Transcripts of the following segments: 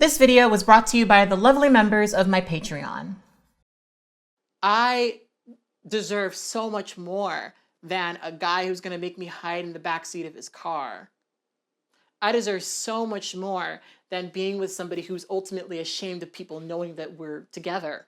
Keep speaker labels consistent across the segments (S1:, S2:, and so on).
S1: This video was brought to you by the lovely members of my Patreon.
S2: I deserve so much more than a guy who's gonna make me hide in the backseat of his car. I deserve so much more than being with somebody who's ultimately ashamed of people knowing that we're together.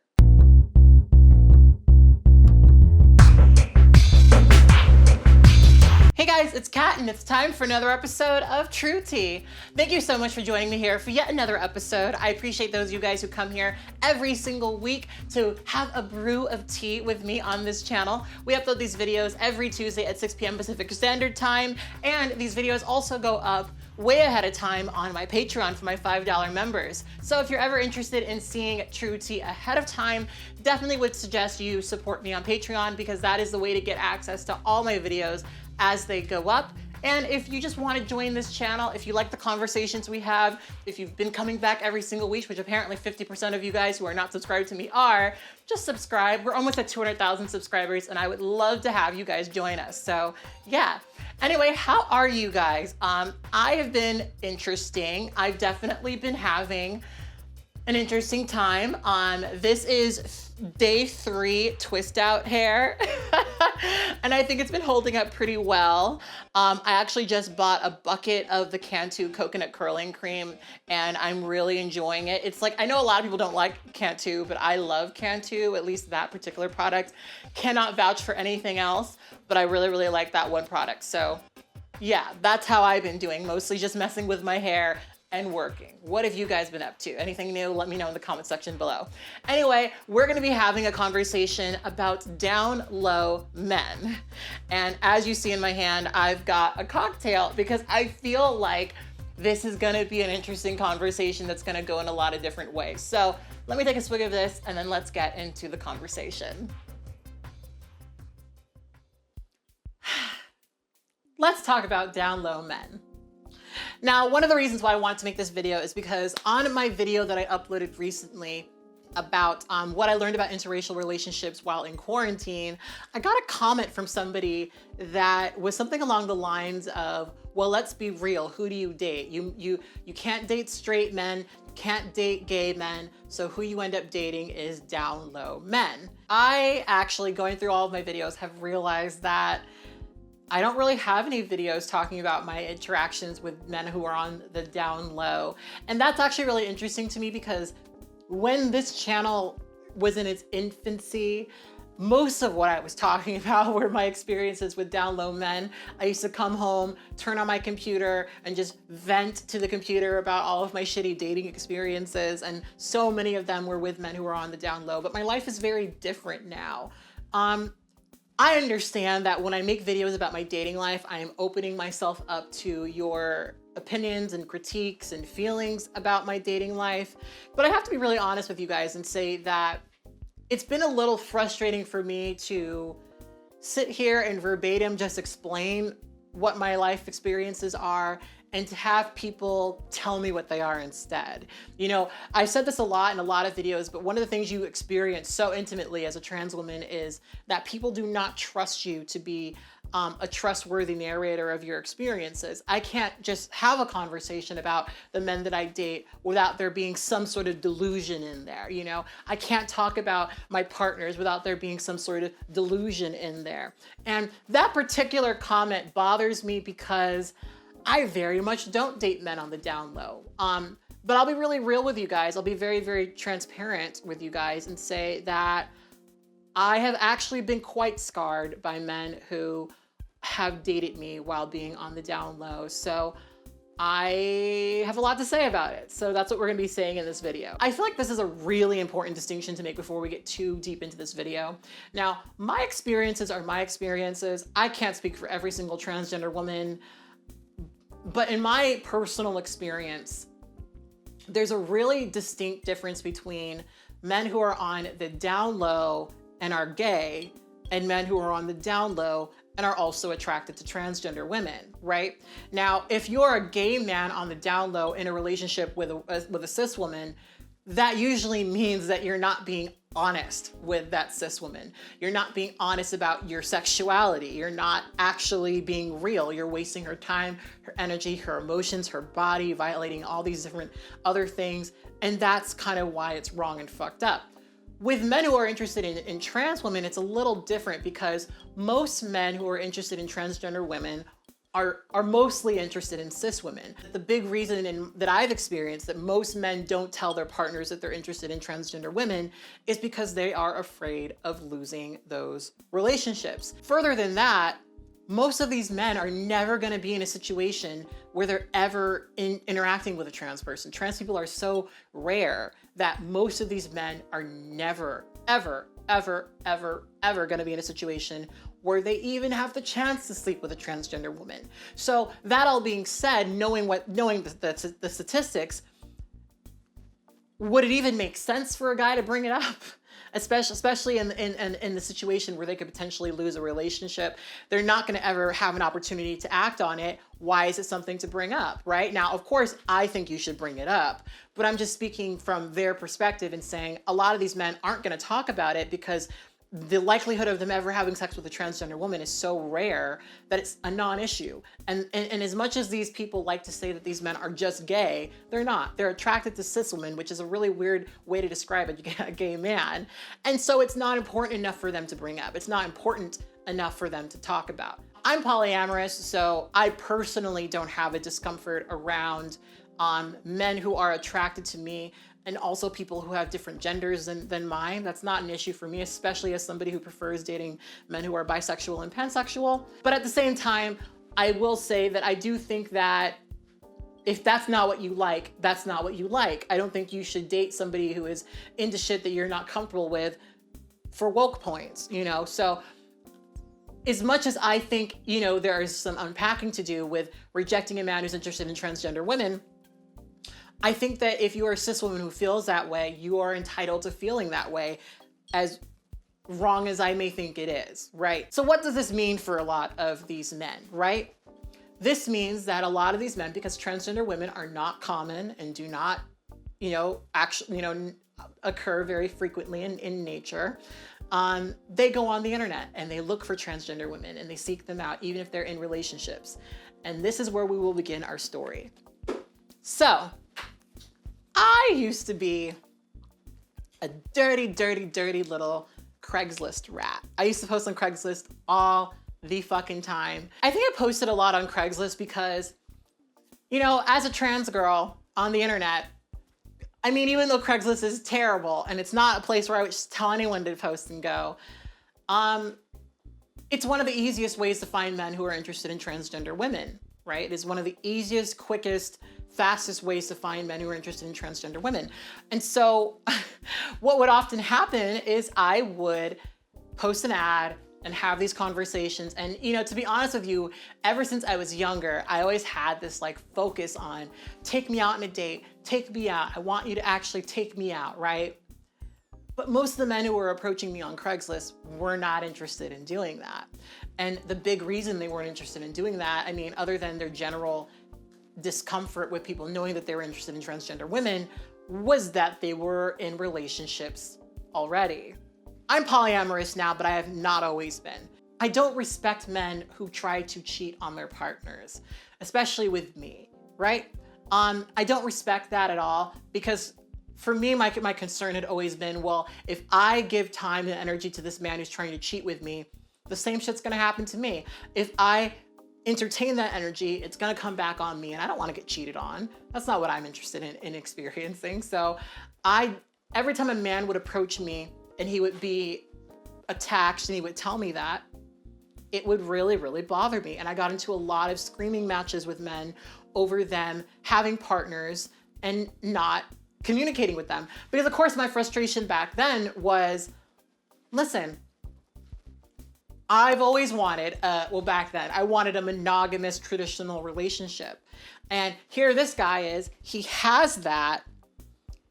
S2: Hey guys, it's Kat and it's time for another episode of True Tea. Thank you so much for joining me here for yet another episode. I appreciate those of you guys who come here every single week to have a brew of tea with me on this channel. We upload these videos every Tuesday at 6 p.m. Pacific Standard Time, and these videos also go up way ahead of time on my Patreon for my $5 members. So if you're ever interested in seeing True Tea ahead of time, definitely would suggest you support me on Patreon, because that is the way to get access to all my videos as they go up. And if you just want to join this channel, if you like the conversations we have, if you've been coming back every single week, which apparently 50% of you guys who are not subscribed to me are, just subscribe. We're almost at 200,000 subscribers and I would love to have you guys join us. So yeah. Anyway, how are you guys? I have been interesting. I've definitely been having an interesting time. This is day 3 twist out hair. And I think it's been holding up pretty well. I actually just bought a bucket of the Cantu coconut curling cream and I'm really enjoying it. It's like, I know a lot of people don't like Cantu, but I love Cantu, at least that particular product. Cannot vouch for anything else, but I really, really like that one product. So yeah, that's how I've been doing, mostly just messing with my hair and working. What have you guys been up to? Anything new? Let me know in the comment section below. Anyway, we're gonna be having a conversation about down low men. And as you see in my hand, I've got a cocktail because I feel like this is gonna be an interesting conversation that's gonna go in a lot of different ways. So let me take a swig of this and then let's get into the conversation. Let's talk about down low men. Now, one of the reasons why I want to make this video is because on my video that I uploaded recently about what I learned about interracial relationships while in quarantine, I got a comment from somebody that was something along the lines of, well, let's be real, who do you date? You can't date straight men, you can't date gay men, so who you end up dating is down low men. I actually, going through all of my videos, have realized that I don't really have any videos talking about my interactions with men who are on the down low. And that's actually really interesting to me because when this channel was in its infancy, most of what I was talking about were my experiences with down low men. I used to come home, turn on my computer, and just vent to the computer about all of my shitty dating experiences. And so many of them were with men who were on the down low, but my life is very different now. I understand that when I make videos about my dating life, I am opening myself up to your opinions and critiques and feelings about my dating life. But I have to be really honest with you guys and say that it's been a little frustrating for me to sit here and verbatim just explain what my life experiences are and to have people tell me what they are instead. You know, I said this a lot in a lot of videos, but one of the things you experience so intimately as a trans woman is that people do not trust you to be a trustworthy narrator of your experiences. I can't just have a conversation about the men that I date without there being some sort of delusion in there, you know? I can't talk about my partners without there being some sort of delusion in there. And that particular comment bothers me because I very much don't date men on the down low. But I'll be really real with you guys. I'll be very, very transparent with you guys and say that I have actually been quite scarred by men who have dated me while being on the down low. So I have a lot to say about it. So that's what we're gonna be saying in this video. I feel like this is a really important distinction to make before we get too deep into this video. Now, my experiences are my experiences. I can't speak for every single transgender woman, but in my personal experience, there's a really distinct difference between men who are on the down low and are gay and men who are on the down low and are also attracted to transgender women, right? Now, if you're a gay man on the down low in a relationship with a cis woman, that usually means that you're not being honest with that cis woman. You're not being honest about your sexuality. You're not actually being real. You're wasting her time, her energy, her emotions, her body, violating all these different other things. And that's kind of why it's wrong and fucked up. With men who are interested in trans women, it's a little different because most men who are interested in transgender women are mostly interested in cis women. The big reason that I've experienced that most men don't tell their partners that they're interested in transgender women is because they are afraid of losing those relationships. Further than that, most of these men are never going to be in a situation where they're ever interacting with a trans person. Trans people are so rare that most of these men are never, ever, ever, ever, ever going to be in a situation where they even have the chance to sleep with a transgender woman. So that all being said, knowing the statistics, would it even make sense for a guy to bring it up? Especially in the situation where they could potentially lose a relationship. They're not gonna ever have an opportunity to act on it. Why is it something to bring up, right? Now, of course, I think you should bring it up, but I'm just speaking from their perspective and saying a lot of these men aren't gonna talk about it because the likelihood of them ever having sex with a transgender woman is so rare that it's a non-issue. And as much as these people like to say that these men are just gay, they're not. They're attracted to cis women, which is a really weird way to describe a gay man. And so it's not important enough for them to bring up. It's not important enough for them to talk about. I'm polyamorous, so I personally don't have a discomfort around men who are attracted to me, and also people who have different genders than mine. That's not an issue for me, especially as somebody who prefers dating men who are bisexual and pansexual. But at the same time, I will say that I do think that if that's not what you like, that's not what you like. I don't think you should date somebody who is into shit that you're not comfortable with for woke points, you know? So as much as I think, you know, there is some unpacking to do with rejecting a man who's interested in transgender women, I think that if you are a cis woman who feels that way, you are entitled to feeling that way, as wrong as I may think it is, right? So what does this mean for a lot of these men, right? This means that a lot of these men, because transgender women are not common and do not, you know, actually, you know, occur very frequently in nature, they go on the internet and they look for transgender women and they seek them out, even if they're in relationships. And this is where we will begin our story. So, I used to be a dirty, dirty, dirty little Craigslist rat. I used to post on Craigslist all the fucking time. I think I posted a lot on Craigslist because, you know, as a trans girl on the internet, I mean, even though Craigslist is terrible and it's not a place where I would just tell anyone to post and go, it's one of the easiest ways to find men who are interested in transgender women, right? It is one of the easiest, quickest, fastest ways to find men who are interested in transgender women. And so what would often happen is I would post an ad and have these conversations. And, you know, to be honest with you, ever since I was younger, I always had this like focus on take me out on a date, take me out. I want you to actually take me out, right? But most of the men who were approaching me on Craigslist were not interested in doing that. And the big reason they weren't interested in doing that, I mean, other than their general discomfort with people knowing that they were interested in transgender women, was that they were in relationships already. I'm polyamorous now, but I have not always been. I don't respect men who try to cheat on their partners, especially with me, right? I don't respect that at all because for me, my concern had always been, well, if I give time and energy to this man who's trying to cheat with me, the same shit's gonna happen to me. If I entertain that energy, it's gonna come back on me, and I don't wanna get cheated on. That's not what I'm interested in experiencing. So every time a man would approach me and he would be attacked and he would tell me that, it would really, really bother me. And I got into a lot of screaming matches with men over them having partners and not communicating with them. Because of course my frustration back then was, listen, I've always wanted, back then, I wanted a monogamous traditional relationship. And here this guy is, he has that,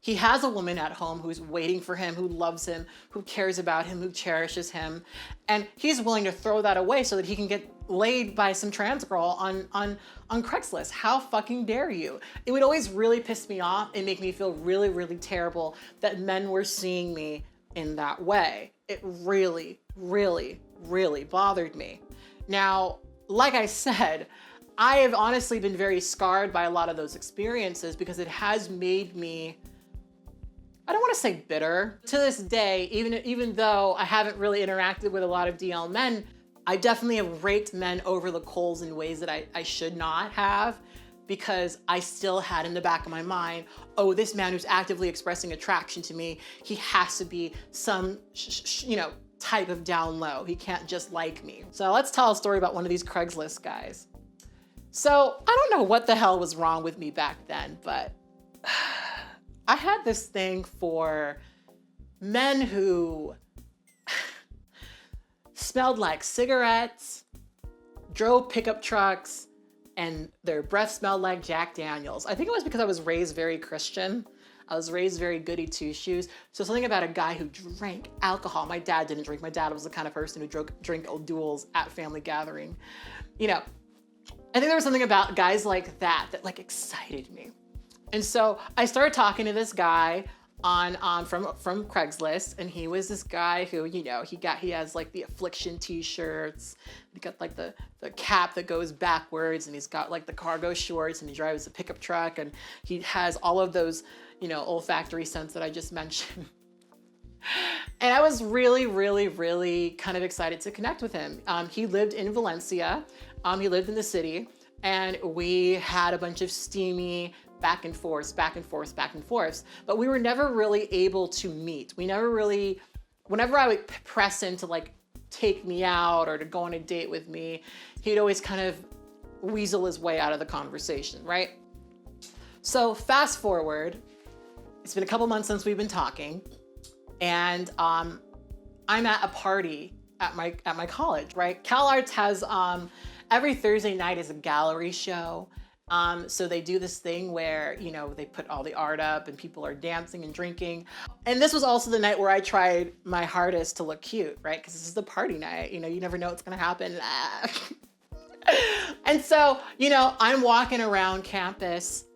S2: He has a woman at home who's waiting for him, who loves him, who cares about him, who cherishes him. And he's willing to throw that away so that he can get laid by some trans girl on Craigslist. How fucking dare you? It would always really piss me off and make me feel really, really terrible that men were seeing me in that way. It really, really, really bothered me. Now, like I said, I have honestly been very scarred by a lot of those experiences because it has made me, I don't want to say bitter. To this day, even though I haven't really interacted with a lot of DL men, I definitely have raked men over the coals in ways that I should not have, because I still had in the back of my mind, oh, this man who's actively expressing attraction to me, he has to be some, type of down low. He can't just like me. So let's tell a story about one of these Craigslist guys. So I don't know what the hell was wrong with me back then, but I had this thing for men who smelled like cigarettes, drove pickup trucks, and their breath smelled like Jack Daniels. I think it was because I was raised very Christian. I was raised very goody two-shoes. So something about a guy who drank alcohol. My dad didn't drink. My dad was the kind of person who drank Old Duels at family gathering. I think there was something about guys like that like excited me. And so I started talking to this guy from Craigslist, and he was this guy who, he has like the Affliction t-shirts, he got like the cap that goes backwards, and he's got like the cargo shorts, and he drives a pickup truck, and he has all of those, olfactory scents that I just mentioned. And I was really, really, really kind of excited to connect with him. He lived in Valencia. He lived in the city, and we had a bunch of steamy back and forth. But we were never really able to meet. We never really, whenever I would press him to like take me out or to go on a date with me, he'd always kind of weasel his way out of the conversation, right? So fast forward, it's been a couple months since we've been talking, and I'm at a party at my college, right? CalArts has every Thursday night is a gallery show. So they do this thing where, they put all the art up and people are dancing and drinking. And this was also the night where I tried my hardest to look cute, right? Because this is the party night, you never know what's gonna happen. And so, I'm walking around campus,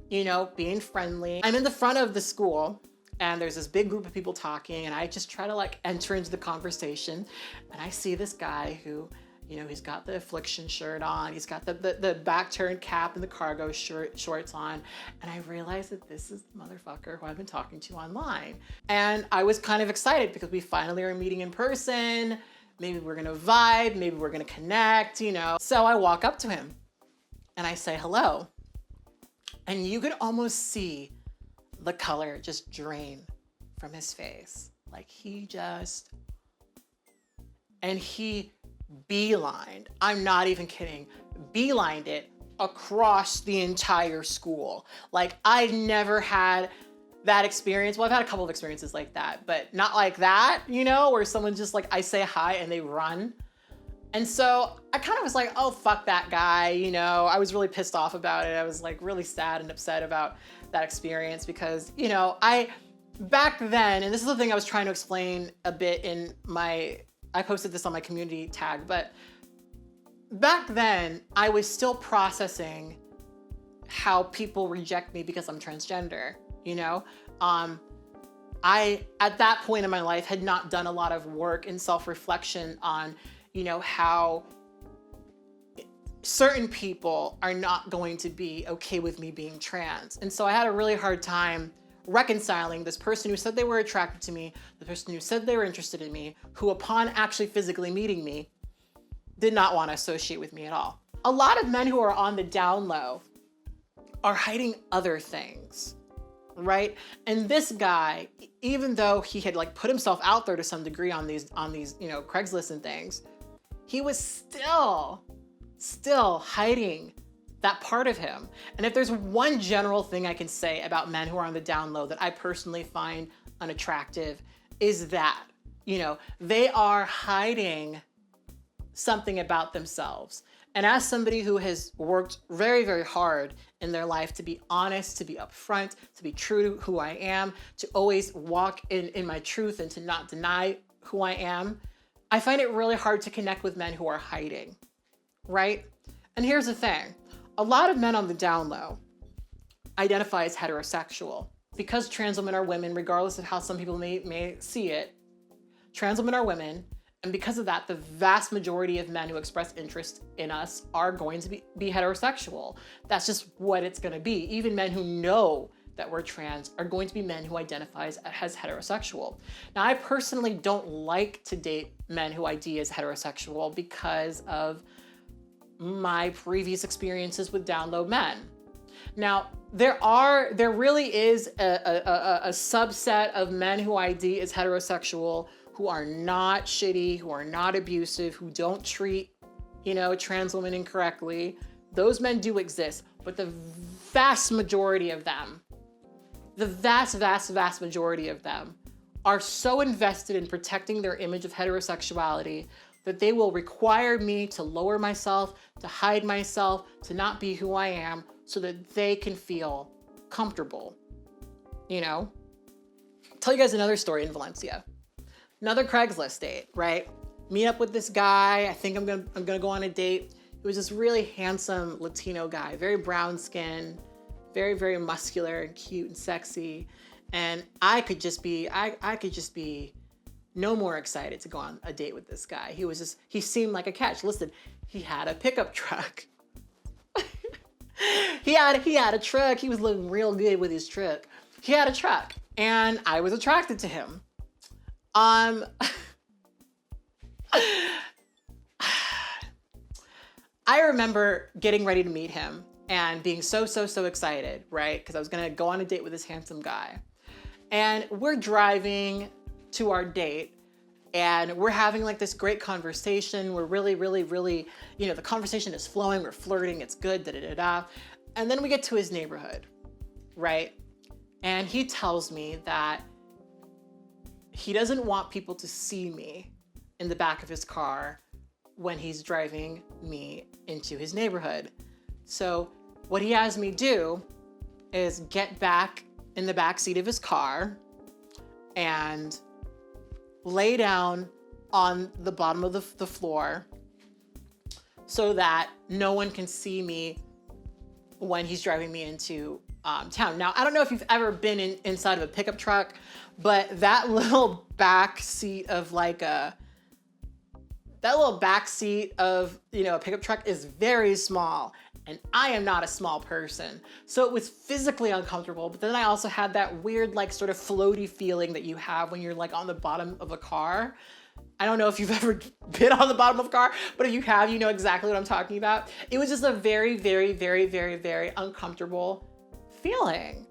S2: being friendly. I'm in the front of the school, and there's this big group of people talking, and I just try to like enter into the conversation. And I see this guy who, he's got the Affliction shirt on, he's got the back turned cap and the cargo shorts on. And I realized that this is the motherfucker who I've been talking to online. And I was kind of excited because we finally are meeting in person. Maybe we're gonna vibe, maybe we're gonna connect, So I walk up to him and I say hello. And you could almost see the color just drain from his face. Like he beelined, I'm not even kidding, beelined it across the entire school. Like I'd never had that experience. Well, I've had a couple of experiences like that, but not like that, where someone just like, I say hi and they run. And so I kind of was like, oh, fuck that guy. I was really pissed off about it. I was like really sad and upset about that experience because, back then, and this is the thing I was trying to explain a bit I posted this on my community tag, but back then I was still processing how people reject me because I'm transgender, I, at that point in my life, had not done a lot of work and self-reflection on, how certain people are not going to be okay with me being trans. And so I had a really hard time reconciling this person who said they were attracted to me, the person who said they were interested in me, who upon actually physically meeting me, did not want to associate with me at all. A lot of men who are on the down low are hiding other things, right? And this guy, even though he had like put himself out there to some degree on these, Craigslist and things, he was still hiding that part of him. And if there's one general thing I can say about men who are on the down low that I personally find unattractive is that, they are hiding something about themselves. And as somebody who has worked very, very hard in their life to be honest, to be upfront, to be true to who I am, to always walk in my truth and to not deny who I am, I find it really hard to connect with men who are hiding, right? And here's the thing. A lot of men on the down low identify as heterosexual. Because trans women are women, regardless of how some people may see it, trans women are women. And because of that, the vast majority of men who express interest in us are going to be heterosexual. That's just what it's going to be. Even men who know that we're trans are going to be men who identify as heterosexual. Now, I personally don't like to date men who ID as heterosexual because of my previous experiences with down low men. Now, there really is a subset of men who ID as heterosexual who are not shitty, who are not abusive, who don't treat, trans women incorrectly. Those men do exist, but the vast majority of them, the vast majority of them are so invested in protecting their image of heterosexuality that they will require me to lower myself, to hide myself, to not be who I am so that they can feel comfortable. I'll tell you guys another story in Valencia. Another Craigslist date, right? Meet up with this guy. I think I'm gonna go on a date. He was this really handsome Latino guy, very brown skin, very, very muscular and cute and sexy. And I could just be no more excited to go on a date with this guy. He seemed like a catch. Listen, he had a pickup truck. He had a truck. He was looking real good with his truck. He had a truck and I was attracted to him. I remember getting ready to meet him and being so excited, right? Because I was gonna go on a date with this handsome guy. And we're driving to our date and we're having like this great conversation. We're really, the conversation is flowing, we're flirting, it's good, da-da-da-da. And then we get to his neighborhood, right? And he tells me that he doesn't want people to see me in the back of his car when he's driving me into his neighborhood. So what he has me do is get back in the back seat of his car and lay down on the bottom of the floor so that no one can see me when he's driving me into town. Now, I don't know if you've ever been inside of a pickup truck, but that little back seat of a pickup truck is very small, and I am not a small person. So it was physically uncomfortable, but then I also had that weird, sort of floaty feeling that you have when you're on the bottom of a car. I don't know if you've ever been on the bottom of a car, but if you have, you know exactly what I'm talking about. It was just a very, very, very, very, very uncomfortable feeling,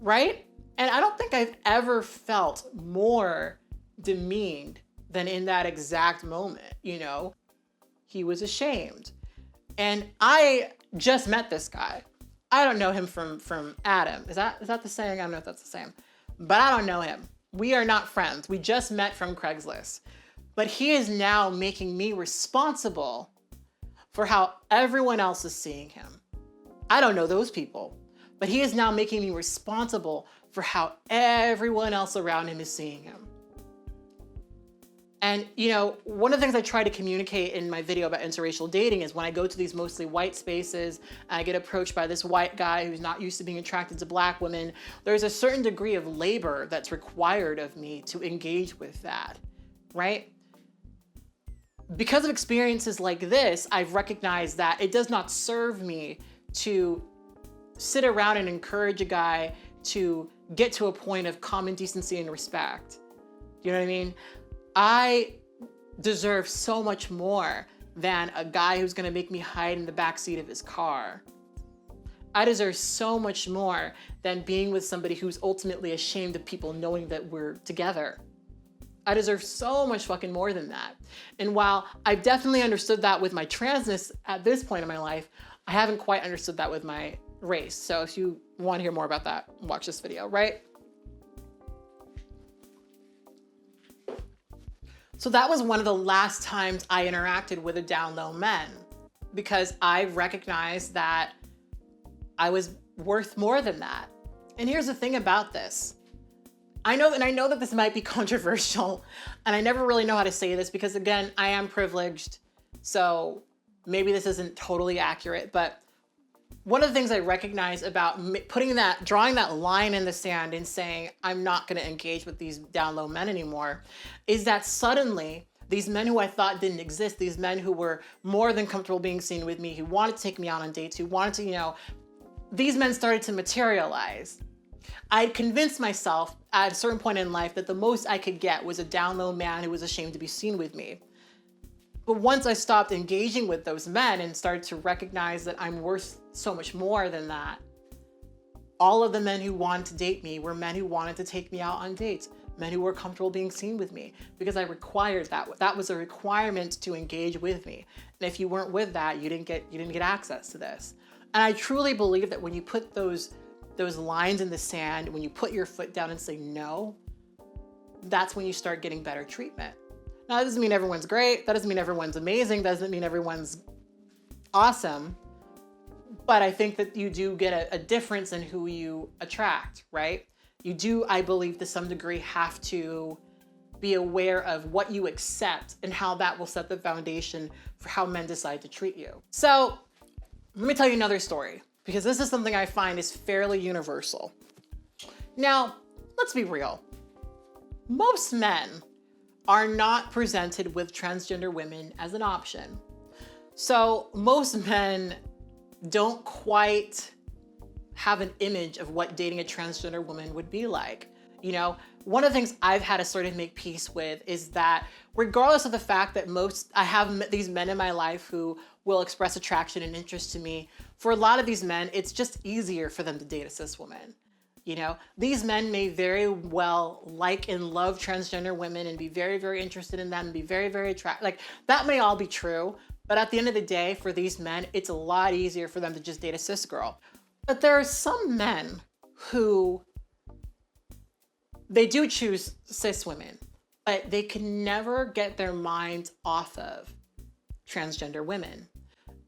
S2: right? And I don't think I've ever felt more demeaned than in that exact moment, He was ashamed. And I just met this guy. I don't know him from Adam. Is that the saying? I don't know if that's the same. But I don't know him. We are not friends. We just met from Craigslist. But he is now making me responsible for how everyone else is seeing him. I don't know those people. But he is now making me responsible for how everyone else around him is seeing him. And, one of the things I try to communicate in my video about interracial dating is when I go to these mostly white spaces and I get approached by this white guy who's not used to being attracted to Black women, there's a certain degree of labor that's required of me to engage with that, right? Because of experiences like this, I've recognized that it does not serve me to sit around and encourage a guy to get to a point of common decency and respect. You know what I mean? I deserve so much more than a guy who's gonna make me hide in the backseat of his car. I deserve so much more than being with somebody who's ultimately ashamed of people knowing that we're together. I deserve so much fucking more than that. And while I've definitely understood that with my transness at this point in my life, I haven't quite understood that with my race. So if you want to hear more about that, watch this video, right? So that was one of the last times I interacted with a down low man, because I recognized that I was worth more than that. And here's the thing about this. I know that this might be controversial, and I never really know how to say this because, again, I am privileged, so maybe this isn't totally accurate, but one of the things I recognize about drawing that line in the sand and saying, I'm not going to engage with these down low men anymore, is that suddenly these men who I thought didn't exist, these men who were more than comfortable being seen with me, who wanted to take me out on dates, who wanted to, these men started to materialize. I'd convinced myself at a certain point in life that the most I could get was a down low man who was ashamed to be seen with me. But once I stopped engaging with those men and started to recognize that I'm worth so much more than that, all of the men who wanted to date me were men who wanted to take me out on dates, men who were comfortable being seen with me, because I required that. That was a requirement to engage with me. And if you weren't with that, you didn't get access to this. And I truly believe that when you put those lines in the sand, when you put your foot down and say no, that's when you start getting better treatment. Now, that doesn't mean everyone's great. That doesn't mean everyone's amazing. That doesn't mean everyone's awesome. But I think that you do get a difference in who you attract, right? You do, I believe, to some degree, have to be aware of what you accept and how that will set the foundation for how men decide to treat you. So let me tell you another story, because this is something I find is fairly universal. Now, let's be real. Most men are not presented with transgender women as an option. So most men don't quite have an image of what dating a transgender woman would be like. One of the things I've had to sort of make peace with is that regardless of the fact that I have these men in my life who will express attraction and interest to me, for a lot of these men, it's just easier for them to date a cis woman. These men may very well like and love transgender women and be very, very interested in them and be very, very attracted. Like, that may all be true, but at the end of the day, for these men, it's a lot easier for them to just date a cis girl. But there are some men who, they do choose cis women, but they can never get their minds off of transgender women.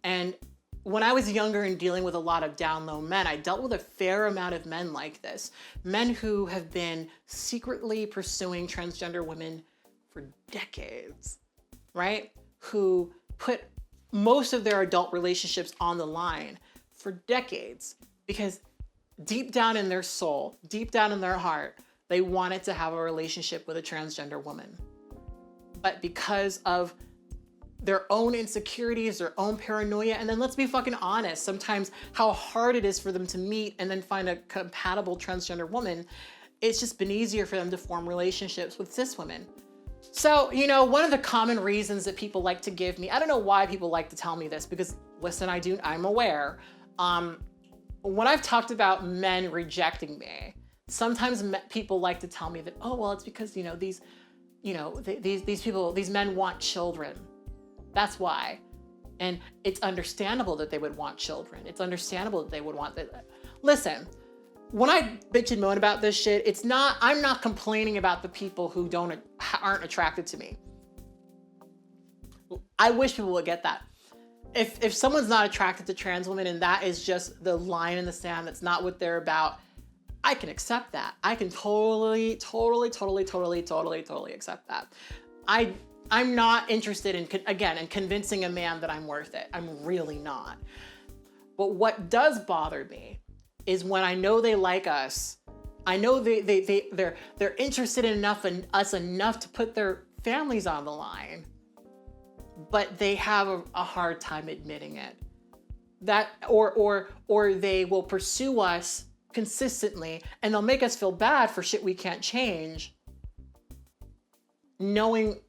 S2: And when I was younger and dealing with a lot of down low men, I dealt with a fair amount of men like this. Men who have been secretly pursuing transgender women for decades, right? Who put most of their adult relationships on the line for decades because deep down in their soul, deep down in their heart, they wanted to have a relationship with a transgender woman. But because of their own insecurities, their own paranoia, and then let's be fucking honest, sometimes how hard it is for them to meet and then find a compatible transgender woman, it's just been easier for them to form relationships with cis women. So, one of the common reasons that people like to give me, I don't know why people like to tell me this, because listen, I'm aware. When I've talked about men rejecting me, sometimes people like to tell me that, oh, well, it's because, these men want children. That's why. And it's understandable that they would want children. It's understandable that they would want that. Listen, when I bitch and moan about this shit, I'm not complaining about the people who aren't attracted to me. I wish people would get that. If someone's not attracted to trans women and that is just the line in the sand, that's not what they're about, I can accept that. I can totally accept that. I'm not interested in convincing a man that I'm worth it. I'm really not. But what does bother me is when I know they like us, I know they're interested in us enough to put their families on the line, but they have a hard time admitting it. That or they will pursue us consistently and they'll make us feel bad for shit we can't change, knowing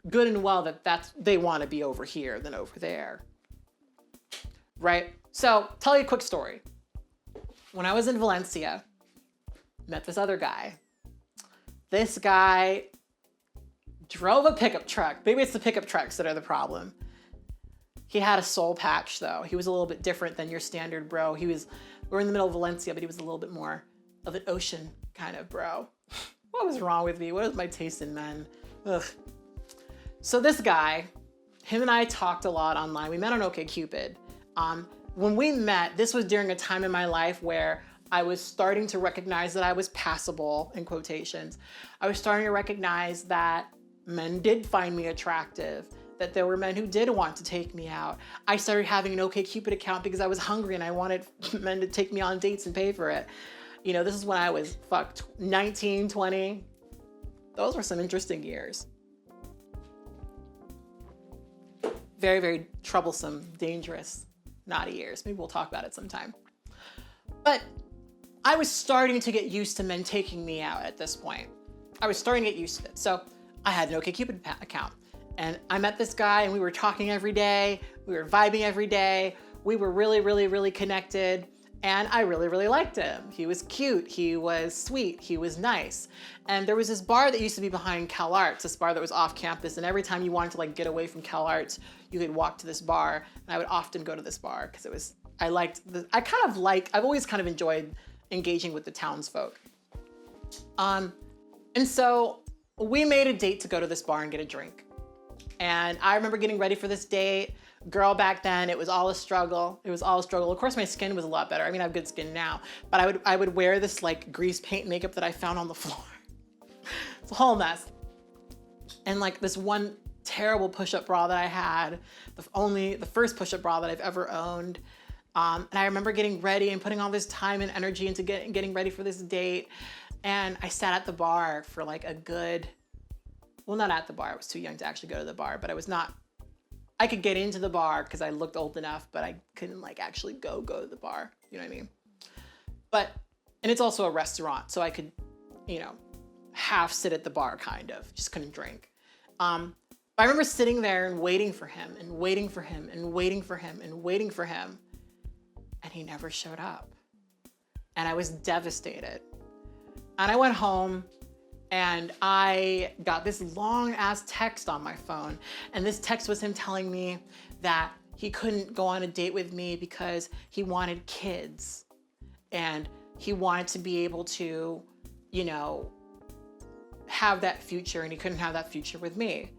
S2: good and well that they want to be over here than over there, right? So, tell you a quick story. When I was in Valencia, met this other guy. This guy drove a pickup truck. Maybe it's the pickup trucks that are the problem. He had a soul patch though. He was a little bit different than your standard bro. We're in the middle of Valencia, but he was a little bit more of an ocean kind of bro. What was wrong with me? What was my taste in men? Ugh. So this guy, him and I talked a lot online. We met on OkCupid. When we met, this was during a time in my life where I was starting to recognize that I was passable, in quotations. I was starting to recognize that men did find me attractive, that there were men who did want to take me out. I started having an OkCupid account because I was hungry and I wanted men to take me on dates and pay for it. You know, this is when I was 19, 20. Those were some interesting years. Very, very troublesome, dangerous, naughty years. Maybe we'll talk about it sometime. But I was starting to get used to men taking me out at this point. I was starting to get used to it. So I had an OkCupid account and I met this guy and we were talking every day. We were vibing every day. We were really, really, really connected. And I really, really liked him. He was cute, he was sweet, he was nice. And there was this bar that used to be behind Cal Arts, this bar that was off campus. And every time you wanted to like get away from Cal Arts, you could walk to this bar. And I would often go to this bar because it was, I've always kind of enjoyed engaging with the townsfolk. And so we made a date to go to this bar and get a drink. And I remember getting ready for this date. Girl, back then, it was all a struggle. It was all a struggle. Of course, my skin was a lot better. I mean, I have good skin now, but I would wear this like grease paint makeup that I found on the floor. It's a whole mess. And like this one terrible push-up bra that I had, the first push-up bra that I've ever owned. And I remember getting ready and putting all this time and energy into getting ready for this date. And I sat at the bar for like a good, well, not at the bar. I was too young to actually go to the bar, but I could get into the bar because I looked old enough, but I couldn't like actually go to the bar. You know what I mean? And it's also a restaurant, so I could, you know, half sit at the bar, kind of, just couldn't drink. But I remember sitting there and waiting for him and waiting for him and waiting for him and waiting for him. And he never showed up. And I was devastated. And I went home and I got this long ass text on my phone. And this text was him telling me that he couldn't go on a date with me because he wanted kids. And he wanted to be able to, you know, have that future, and he couldn't have that future with me.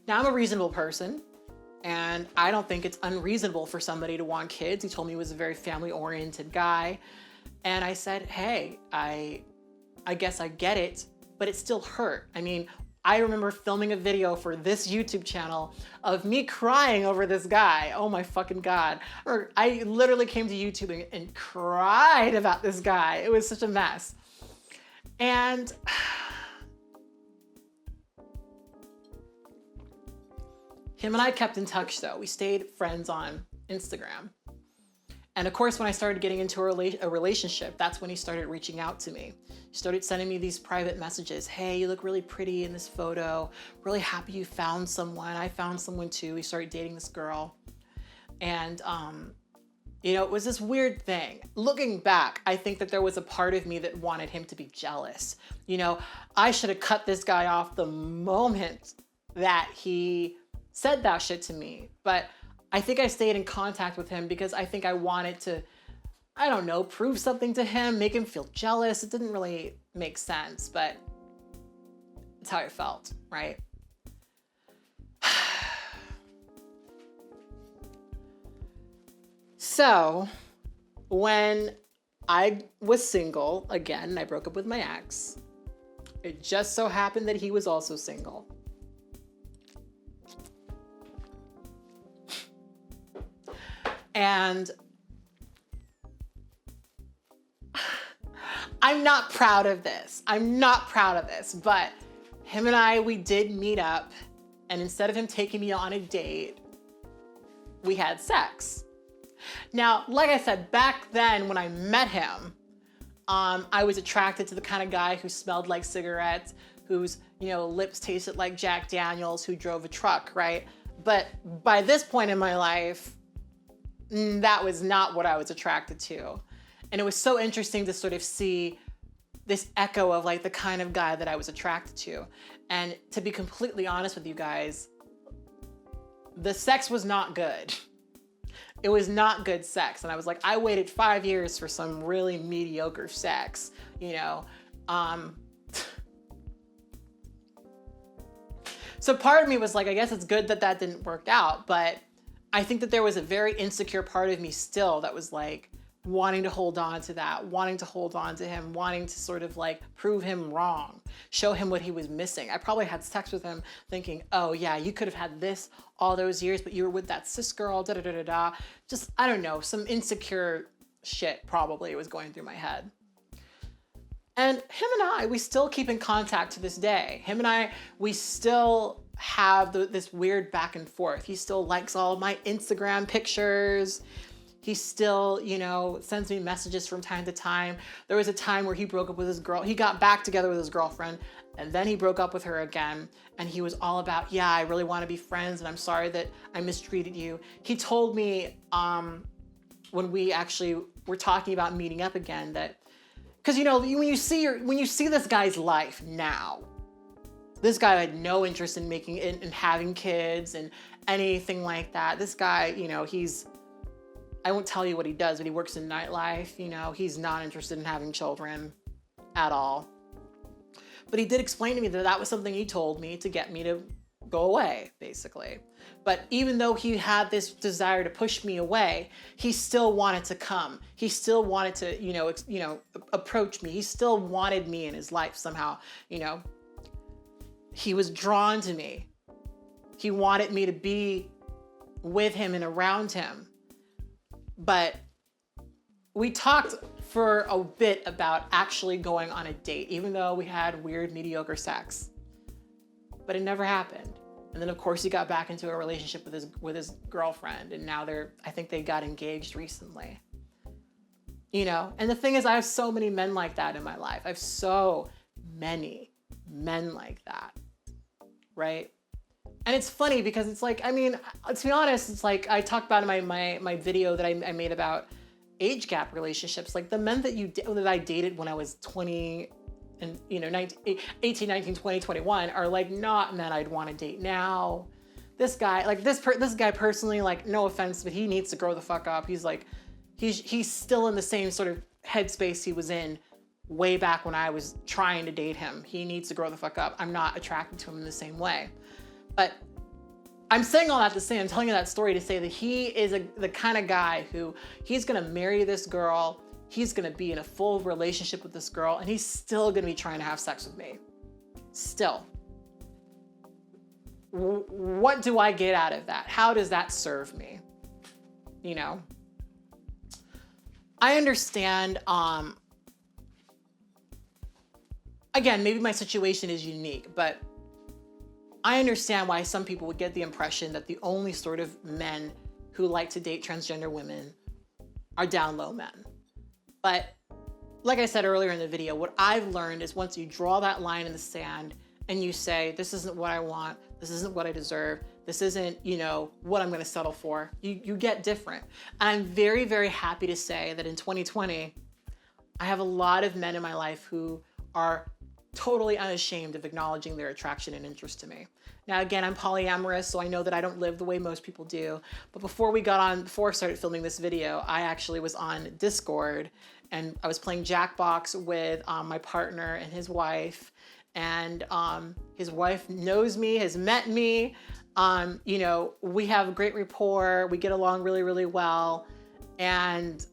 S2: Now, I'm a reasonable person, and I don't think it's unreasonable for somebody to want kids. He told me he was a very family-oriented guy. And I said, hey, I guess I get it, but it still hurt. I mean, I remember filming a video for this YouTube channel of me crying over this guy. Oh my fucking God. Or I literally came to YouTube and cried about this guy. It was such a mess. And him and I kept in touch though. We stayed friends on Instagram. And of course, when I started getting into a relationship, that's when he started reaching out to me. He started sending me these private messages. Hey, you look really pretty in this photo. Really happy you found someone. I found someone too. We started dating this girl. And, you know, it was this weird thing. Looking back, I think that there was a part of me that wanted him to be jealous. You know, I should have cut this guy off the moment that he said that shit to me. But I think I stayed in contact with him because I think I wanted to, I don't know, prove something to him, make him feel jealous. It didn't really make sense, but it's how I felt, right? So when I was single again, I broke up with my ex. It just so happened that he was also single. And I'm not proud of this. But him and I, we did meet up, and instead of him taking me on a date, we had sex. Now, like I said, back then when I met him, I was attracted to the kind of guy who smelled like cigarettes, whose, you know, lips tasted like Jack Daniels, who drove a truck, right? But by this point in my life, that was not what I was attracted to. And it was so interesting to sort of see this echo of like the kind of guy that I was attracted to. And to be completely honest with you guys, the sex was not good. It was not good sex. And I was like, I waited 5 years for some really mediocre sex, you know? So part of me was like, I guess it's good that that didn't work out, but I think that there was a very insecure part of me still that was like wanting to hold on to that, wanting to hold on to him, wanting to sort of like prove him wrong, show him what he was missing. I probably had sex with him thinking, oh yeah, you could have had this all those years, but you were with that cis girl, da da da da da. Just, I don't know, some insecure shit probably was going through my head. And him and I, we still keep in contact to this day. Him and I, we still have this weird back and forth. He still likes all of my Instagram pictures. He still, you know, sends me messages from time to time. There was a time where he broke up with his girl. He got back together with his girlfriend and then he broke up with her again. And he was all about, yeah, I really want to be friends and I'm sorry that I mistreated you. He told me when we actually were talking about meeting up again that, because, you know, when you see this guy's life now, this guy had no interest in in having kids and anything like that. This guy, you know, I won't tell you what he does, but he works in nightlife. You know, he's not interested in having children at all. But he did explain to me that that was something he told me to get me to go away, basically. But even though he had this desire to push me away, he still wanted to come. He still wanted to, you know, approach me. He still wanted me in his life somehow, you know. He was drawn to me. He wanted me to be with him and around him. But we talked for a bit about actually going on a date, even though we had weird, mediocre sex. But it never happened. And then of course he got back into a relationship with his girlfriend, and now I think they got engaged recently. You know, and the thing is, I have so many men like that in my life. I have so many men like that, right? And it's funny because it's like, I mean, to be honest, it's like I talked about in my video that I made about age gap relationships. Like the men that I dated when I was 20 and, you know, 18, 19, 20, 21 are like not men I'd want to date now. This guy, like this guy personally, like no offense, but he needs to grow the fuck up. He's like, he's still in the same sort of headspace he was in way back when I was trying to date him. He needs to grow the fuck up. I'm not attracted to him in the same way. But I'm saying all that to say, I'm telling you that story to say that he is the kind of guy who he's gonna marry this girl, he's gonna be in a full relationship with this girl, and he's still gonna be trying to have sex with me. Still. What do I get out of that? How does that serve me? You know? I understand, again, maybe my situation is unique, but I understand why some people would get the impression that the only sort of men who like to date transgender women are down low men. But like I said earlier in the video, what I've learned is once you draw that line in the sand and you say, this isn't what I want, this isn't what I deserve, this isn't, you know, what I'm gonna settle for, you get different. And I'm very, very happy to say that in 2020, I have a lot of men in my life who are totally unashamed of acknowledging their attraction and interest to me. Now, again, I'm polyamorous, so I know that I don't live the way most people do. But before I started filming this video, I actually was on Discord and I was playing Jackbox with my partner and his wife. And his wife knows me, has met me. You know, we have a great rapport. We get along really, really well. And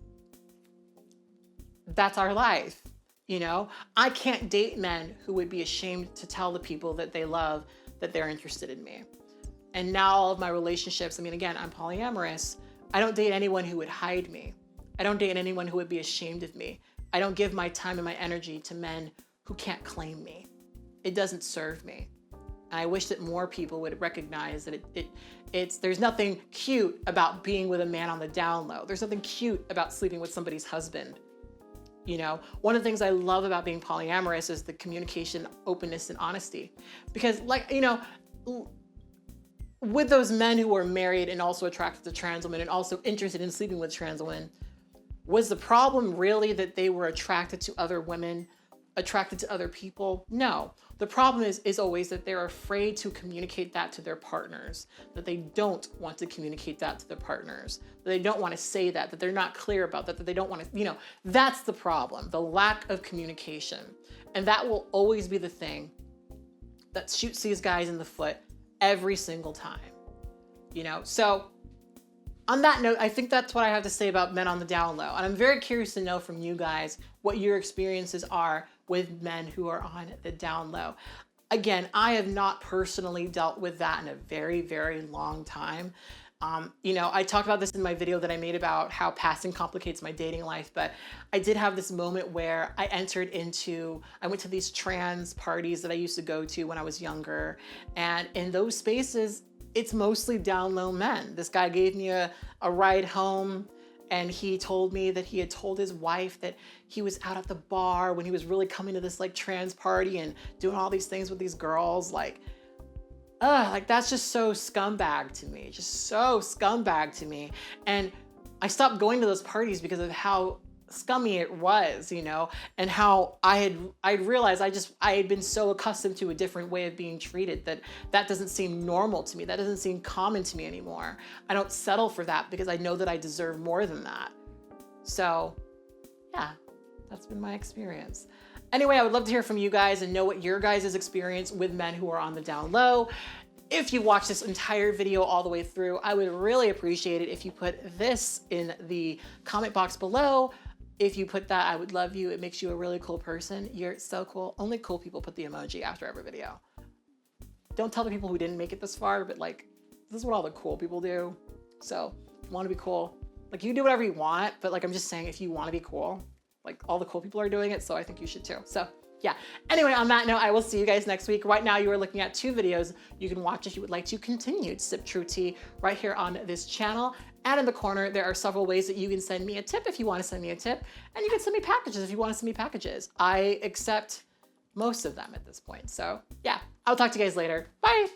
S2: that's our life. You know, I can't date men who would be ashamed to tell the people that they love that they're interested in me. And now all of my relationships, I mean, again, I'm polyamorous. I don't date anyone who would hide me. I don't date anyone who would be ashamed of me. I don't give my time and my energy to men who can't claim me. It doesn't serve me. And I wish that more people would recognize that there's nothing cute about being with a man on the down low. There's nothing cute about sleeping with somebody's husband. You know, one of the things I love about being polyamorous is the communication, openness, and honesty. Because like, you know, with those men who were married and also attracted to trans women and also interested in sleeping with trans women, was the problem really that they were attracted to other women, attracted to other people? No. The problem is always that they're afraid to communicate that to their partners, that they don't want to communicate that to their partners, that they don't want to say that they're not clear about that they don't want to, you know, that's the problem, the lack of communication. And that will always be the thing that shoots these guys in the foot every single time, you know? So on that note, I think that's what I have to say about men on the down low. And I'm very curious to know from you guys what your experiences are with men who are on the down low. Again, I have not personally dealt with that in a very, very long time. You know, I talked about this in my video that I made about how passing complicates my dating life, but I did have this moment where I went to these trans parties that I used to go to when I was younger. And in those spaces, it's mostly down low men. This guy gave me a ride home, and he told me that he had told his wife that he was out at the bar when he was really coming to this like trans party and doing all these things with these girls. Like that's just so scumbag to me, just so scumbag to me. And I stopped going to those parties because of how scummy it was, you know, and how I realized I had been so accustomed to a different way of being treated that doesn't seem normal to me. That doesn't seem common to me anymore. I don't settle for that because I know that I deserve more than that. So yeah, that's been my experience. Anyway, I would love to hear from you guys and know what your guys' experience with men who are on the down low. If you watch this entire video all the way through, I would really appreciate it if you put this in the comment box below. If you put that, I would love you. It makes you a really cool person. You're so cool. Only cool people put the emoji after every video. Don't tell the people who didn't make it this far, but like, this is what all the cool people do. So if you want to be cool, like you can do whatever you want, but like, I'm just saying, if you want to be cool, like all the cool people are doing it, so I think you should too. So yeah. Anyway, on that note, I will see you guys next week. Right now, you are looking at 2 videos you can watch if you would like to continue to sip true tea right here on this channel. And in the corner, there are several ways that you can send me a tip if you want to send me a tip. And you can send me packages if you want to send me packages. I accept most of them at this point. So yeah, I'll talk to you guys later. Bye.